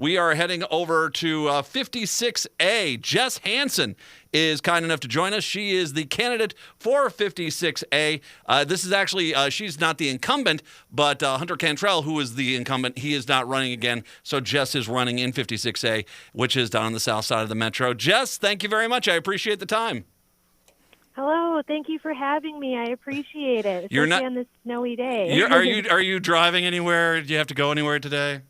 We are heading over to 56A. Jess Hanson is kind enough to join us. She is the candidate for 56A. This is actually, she's not the incumbent, but Hunter Cantrell, who is the incumbent, he is not running again. So Jess is running in 56A, which is down on the south side of the metro. Jess, thank you very much. I appreciate the time. Hello, thank you for having me. I appreciate it, especially on this snowy day. Are you driving anywhere? Do you have to go anywhere today?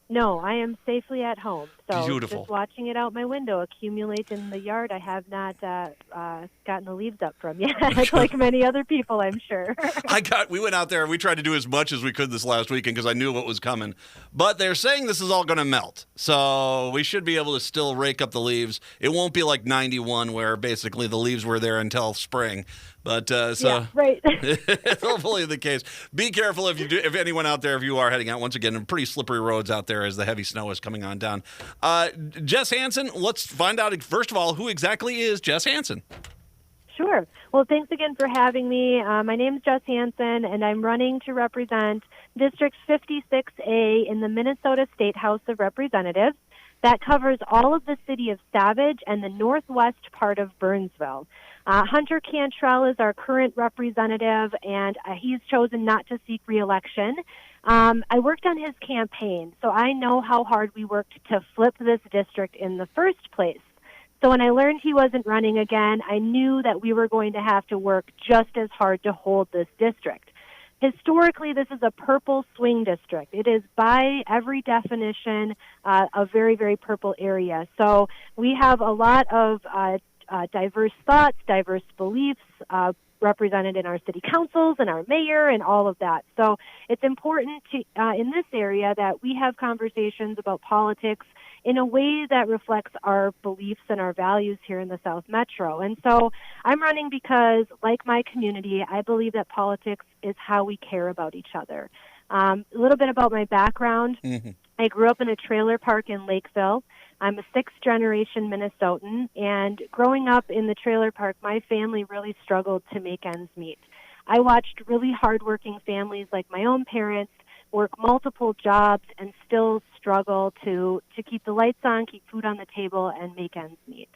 No, I am safely at home. So Beautiful. Just watching it out my window accumulate in the yard. I have not gotten the leaves up from yet, like many other people, I'm sure. We went out there and we tried to do as much as we could this last weekend because I knew what was coming. But they're saying this is all going to melt. So we should be able to still rake up the leaves. It won't be like 91 where basically the leaves were there until spring. But yeah, right. It's hopefully the case. Be careful if anyone out there, if you are heading out, once again, pretty slippery roads out there as the heavy snow is coming on down. Jess Hanson, let's find out, first of all, who exactly is Jess Hanson? Sure. Well, thanks again for having me. My name is Jess Hanson, and I'm running to represent District 56A in the Minnesota State House of Representatives. That covers all of the city of Savage and the northwest part of Burnsville. Hunter Cantrell is our current representative, and he's chosen not to seek re-election. I worked on his campaign, so I know how hard we worked to flip this district in the first place. So when I learned he wasn't running again, I knew that we were going to have to work just as hard to hold this district. Historically, this is a purple swing district. It is, by every definition, a very, very purple area. So we have a lot of diverse thoughts, diverse beliefs represented in our city councils and our mayor and all of that. So it's important to in this area that we have conversations about politics in a way that reflects our beliefs and our values here in the South Metro. And so I'm running because, like my community, I believe that politics is how we care about each other. A little bit about my background. Mm-hmm. I grew up in a trailer park in Lakeville. I'm a sixth-generation Minnesotan, and growing up in the trailer park, my family really struggled to make ends meet. I watched really hardworking families like my own parents work multiple jobs and still struggle to keep the lights on, keep food on the table, and make ends meet.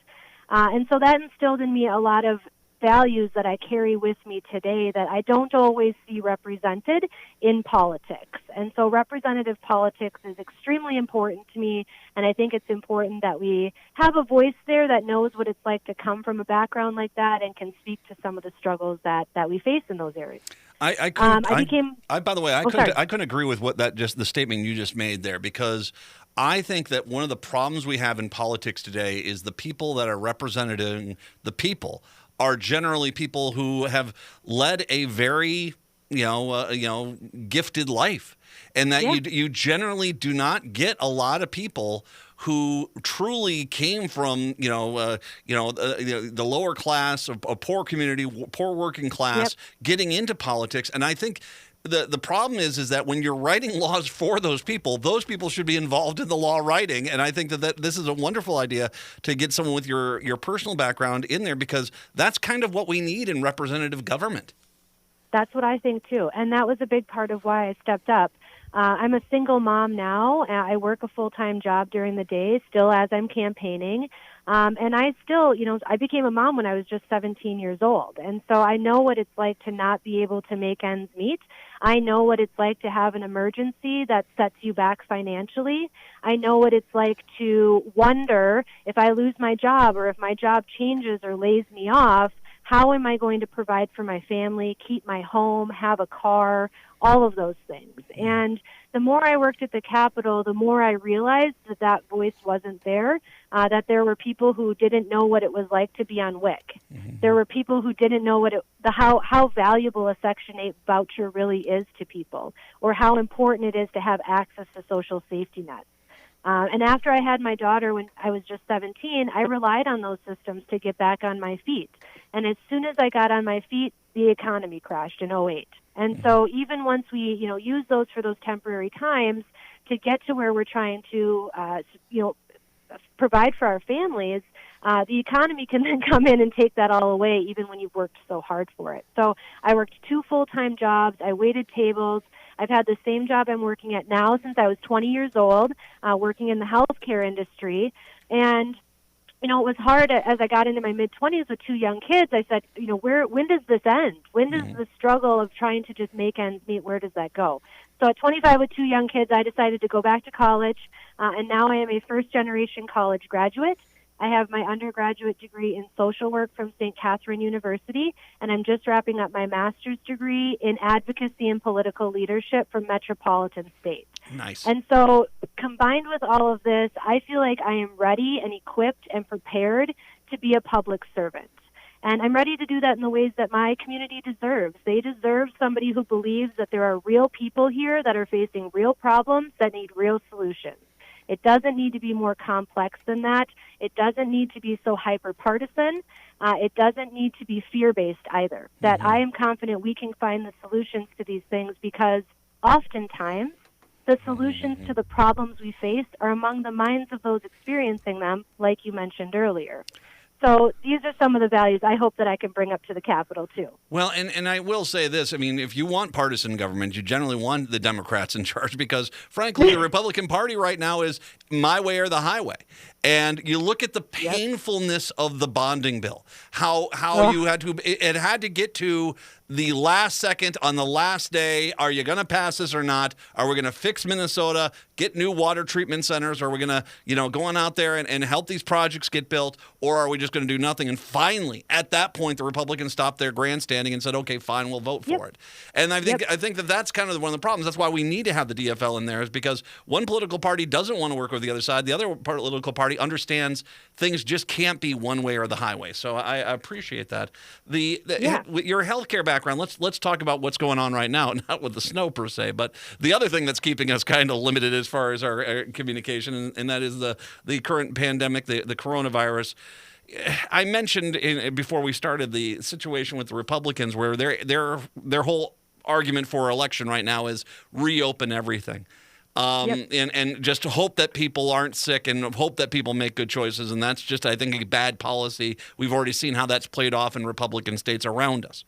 And so that instilled in me a lot of values that I carry with me today that I don't always see represented in politics. And so representative politics is extremely important to me, and I think it's important that we have a voice there that knows what it's like to come from a background like that and can speak to some of the struggles that we face in those areas. By the way, I couldn't agree with the statement you just made there, because I think that one of the problems we have in politics today is the people that are representing the people are generally people who have led a very, gifted life, and that you generally do not get a lot of people who truly came from, the lower class, a poor community, poor working class, getting into politics. And I think the problem is that when you're writing laws for those people should be involved in the law writing. And I think that this is a wonderful idea to get someone with your personal background in there, because that's kind of what we need in representative government. That's what I think, too. And that was a big part of why I stepped up. I'm a single mom now. I work a full-time job during the day, still as I'm campaigning. And I still, I became a mom when I was just 17 years old. And so I know what it's like to not be able to make ends meet. I know what it's like to have an emergency that sets you back financially. I know what it's like to wonder if I lose my job or if my job changes or lays me off, how am I going to provide for my family, keep my home, have a car, all of those things. And the more I worked at the Capitol, the more I realized that voice wasn't there, that there were people who didn't know what it was like to be on WIC. Mm-hmm. There were people who didn't know how valuable a Section 8 voucher really is to people, or how important it is to have access to social safety nets. And after I had my daughter when I was just 17, I relied on those systems to get back on my feet. And as soon as I got on my feet, the economy crashed in '08. And so even once we, use those for those temporary times to get to where we're trying to, provide for our families, the economy can then come in and take that all away, even when you've worked so hard for it. So I worked 2 full-time jobs. I waited tables. I've had the same job I'm working at now since I was 20 years old, working in the healthcare industry. And it was hard as I got into my mid-20s with two young kids. I said, when does this end? When does the struggle of trying to just make ends meet, where does that go? So at 25 with two young kids, I decided to go back to college, and now I am a first-generation college graduate. I have my undergraduate degree in social work from St. Catherine University, and I'm just wrapping up my master's degree in advocacy and political leadership from Metropolitan State. Nice. And so combined with all of this, I feel like I am ready and equipped and prepared to be a public servant. And I'm ready to do that in the ways that my community deserves. They deserve somebody who believes that there are real people here that are facing real problems that need real solutions. It doesn't need to be more complex than that. It doesn't need to be so hyper-partisan. It doesn't need to be fear-based either. That I am confident we can find the solutions to these things, because oftentimes the solutions to the problems we face are among the minds of those experiencing them, like you mentioned earlier. So these are some of the values I hope that I can bring up to the Capitol, too. Well, and I will say this. I mean, if you want partisan government, you generally want the Democrats in charge, because, frankly, the Republican Party right now is my way or the highway. And you look at the painfulness of the bonding bill, how it had to get to the last second on the last day. Are you going to pass this or not? Are we going to fix Minnesota, get new water treatment centers? Are we going to, go on out there and help these projects get built? Or are we just going to do nothing? And finally, at that point, the Republicans stopped their grandstanding and said, okay, fine, we'll vote for it. And I think that that's kind of one of the problems. That's why we need to have the DFL in there, is because one political party doesn't want to work with the other side. The other political party understands things just can't be one way or the highway. So I appreciate that. Your healthcare background, let's talk about what's going on right now, not with the snow per se, but the other thing that's keeping us kind of limited as far as our communication, and that is the current pandemic, the coronavirus. I mentioned before we started the situation with the Republicans, where their whole argument for election right now is reopen everything. And just to hope that people aren't sick and hope that people make good choices. And that's just, I think, a bad policy. We've already seen how that's played off in Republican states around us.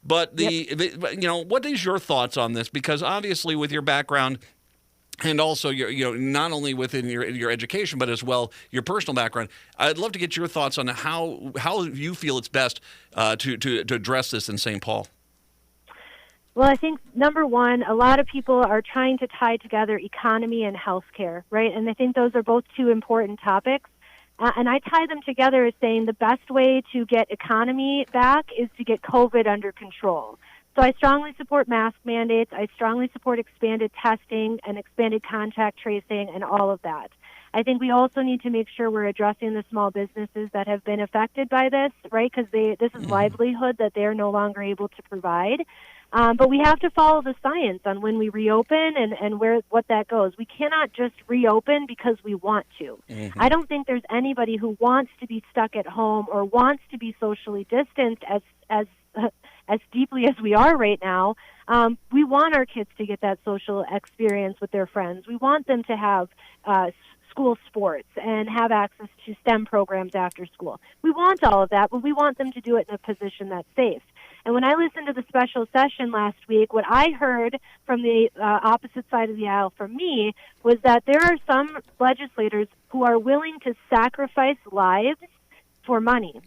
But what is your thoughts on this? Because obviously with your background, and also your not only within your education, but as well your personal background, I'd love to get your thoughts on how you feel it's best to address this in St. Paul. Well, I think, number one, a lot of people are trying to tie together economy and healthcare, right? And I think those are both two important topics. And I tie them together as saying the best way to get economy back is to get COVID under control. So I strongly support mask mandates. I strongly support expanded testing and expanded contact tracing and all of that. I think we also need to make sure we're addressing the small businesses that have been affected by this, right? Because this is livelihood that they're no longer able to provide. But we have to follow the science on when we reopen and what that goes. We cannot just reopen because we want to. I don't think there's anybody who wants to be stuck at home or wants to be socially distanced as deeply as we are right now. We want our kids to get that social experience with their friends. We want them to have school sports and have access to STEM programs after school. We want all of that, but we want them to do it in a position that's safe. And when I listened to the special session last week, what I heard from the opposite side of the aisle from me was that there are some legislators who are willing to sacrifice lives for money.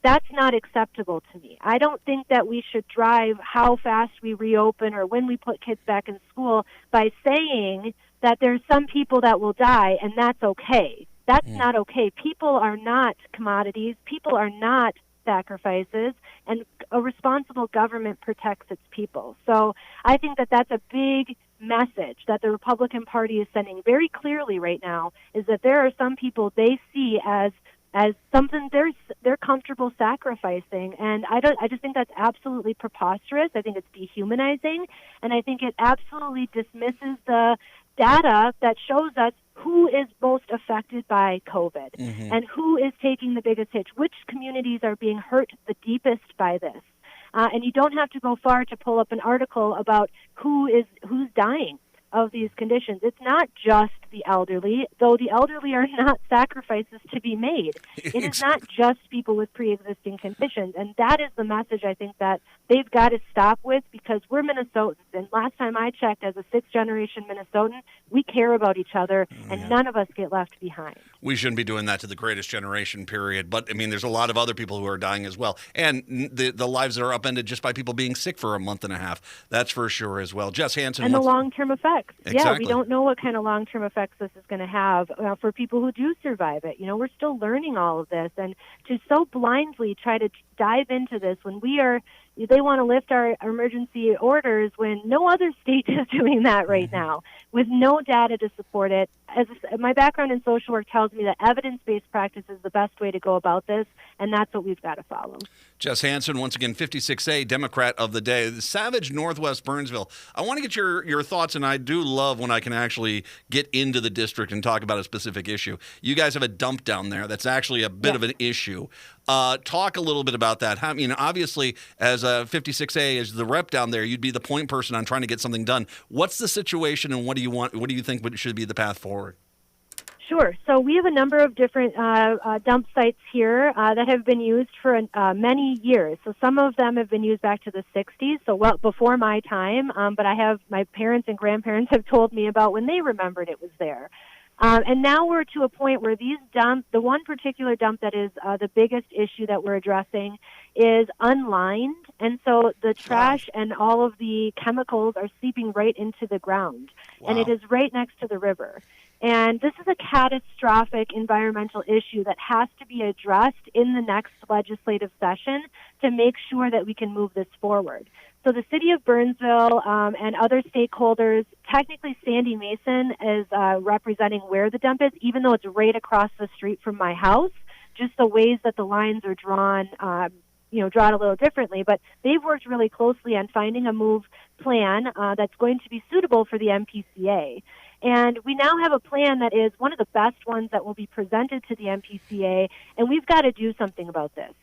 That's not acceptable to me. I don't think that we should drive how fast we reopen or when we put kids back in school by saying that there's some people that will die, and that's okay. That's not okay. People are not commodities. People are not sacrifices, and a responsible government protects its people. So I think that that's a big message that the Republican Party is sending very clearly right now, is that there are some people they see as something they're comfortable sacrificing, and I just think that's absolutely preposterous. I think it's dehumanizing, and I think it absolutely dismisses the data that shows us who is most affected by COVID and who is taking the biggest hit, which communities are being hurt the deepest by this. And you don't have to go far to pull up an article about who's dying. of these conditions. It's not just the elderly, though the elderly are not sacrifices to be made. It is not just people with pre-existing conditions, and that is the message I think that they've got to stop with, because we're Minnesotans, and last time I checked, as a sixth-generation Minnesotan, we care about each other, and none of us get left behind. We shouldn't be doing that to the greatest generation, period. But, I mean, there's a lot of other people who are dying as well, and the lives that are upended just by people being sick for a month and a half. That's for sure as well. Jess Hanson. And the long-term effects. Exactly. Yeah, we don't know what kind of long-term effects this is going to have for people who do survive it. You know, we're still learning all of this. And to so blindly try to dive into this when they want to lift our emergency orders when no other state is doing that right now, with no data to support it. My background in social work tells me that evidence-based practice is the best way to go about this, and that's what we've got to follow. Jess Hanson, once again, 56A, Democrat of the day, the Savage, Northwest Burnsville. I want to get your thoughts, and I do love when I can actually get into the district and talk about a specific issue. You guys have a dump down there that's actually a bit of an issue. Talk a little bit about that. I mean, obviously, as a 56A, as the rep down there, you'd be the point person on trying to get something done. What's the situation, and what do you want? What do you think should be the path forward? Sure. So we have a number of different dump sites here that have been used for many years. So some of them have been used back to the 60s, so well before my time. But my parents and grandparents have told me about when they remembered it was there. And now we're to a point where the one particular dump that is the biggest issue that we're addressing is unlined. And so the trash and all of the chemicals are seeping right into the ground. Wow. And it is right next to the river. And this is a catastrophic environmental issue that has to be addressed in the next legislative session to make sure that we can move this forward. So the city of Burnsville and other stakeholders, technically Sandy Mason is representing where the dump is, even though it's right across the street from my house. Just the ways that the lines are drawn, drawn a little differently. But they've worked really closely on finding a move plan that's going to be suitable for the MPCA. And we now have a plan that is one of the best ones that will be presented to the MPCA, and we've got to do something about this.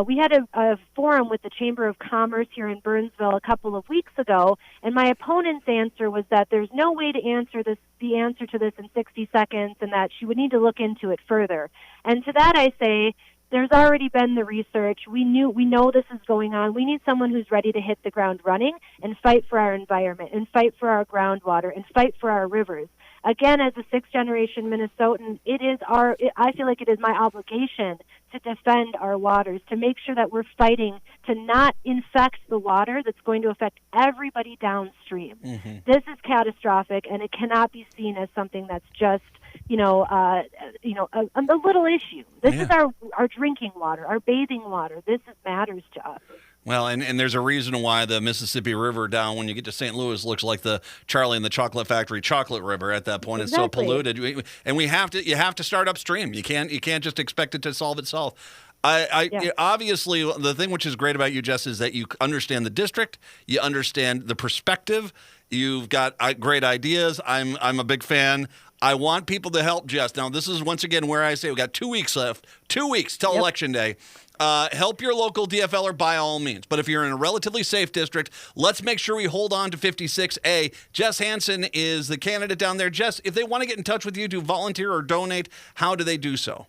We had a forum with the Chamber of Commerce here in Burnsville a couple of weeks ago, and my opponent's answer was that there's no way to answer the answer to this in 60 seconds, and that she would need to look into it further. And to that I say, there's already been the research. We know this is going on. We need someone who's ready to hit the ground running and fight for our environment and fight for our groundwater and fight for our rivers. Again, as a sixth-generation Minnesotan, I feel like it is my obligation to defend our waters, to make sure that we're fighting to not infect the water that's going to affect everybody downstream. Mm-hmm. This is catastrophic, and it cannot be seen as something that's just a little issue. This is our drinking water, our bathing water. This matters to us. Well, and there's a reason why the Mississippi River down when you get to St. Louis looks like the Charlie and the Chocolate Factory chocolate river at that point. Exactly. It's so polluted, and you have to start upstream. You can't just expect it to solve itself. Obviously, the thing which is great about you, Jess, is that you understand the district, you understand the perspective, you've got great ideas. I'm a big fan. I want people to help Jess. Now, this is once again where I say we've got 2 weeks left, 2 weeks till Election Day. Help your local DFLer by all means. But if you're in a relatively safe district, let's make sure we hold on to 56A. Jess Hanson is the candidate down there. Jess, if they want to get in touch with you to volunteer or donate, how do they do so?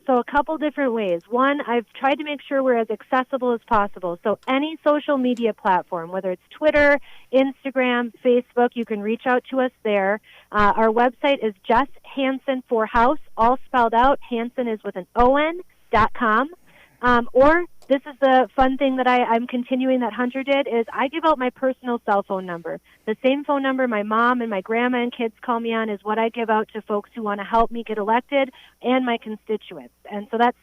So a couple different ways. One, I've tried to make sure we're as accessible as possible. So any social media platform, whether it's Twitter, Instagram, Facebook, you can reach out to us there. Our website is Jess Hanson for House, all spelled out. Hanson is with an ON.com. Or this is the fun thing that I'm continuing that Hunter did, is I give out my personal cell phone number. The same phone number my mom and my grandma and kids call me on is what I give out to folks who want to help me get elected and my constituents. And so that's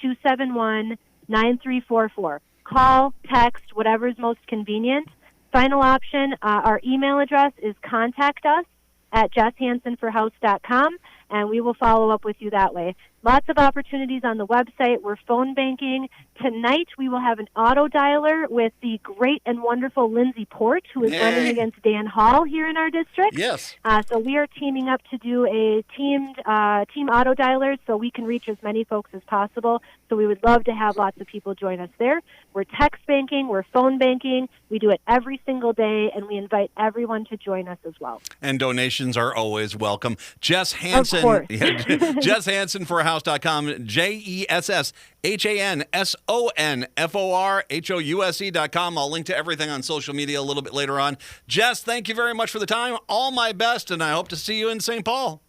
651-271-9344. Call, text, whatever is most convenient. Final option, our email address is contact us at jesshansonforhouse.com, and we will follow up with you that way. Lots of opportunities on the website. We're phone banking. Tonight we will have an auto dialer with the great and wonderful Lindsay Port, who is running against Dan Hall here in our district. Yes. So we are teaming up to do a team auto dialer so we can reach as many folks as possible. So we would love to have lots of people join us there. We're text banking. We're phone banking. We do it every single day, and we invite everyone to join us as well. And donations are always welcome. Jess Hanson. Of course. Jess Hanson for House.com. JessHansonForHouse.com. I'll link to everything on social media a little bit later on. Jess, thank you very much for the time. All my best, and I hope to see you in St. Paul.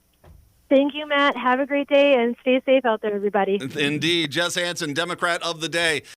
Thank you, Matt. Have a great day, and stay safe out there, everybody. Indeed. Jess Hanson, Democrat of the Day.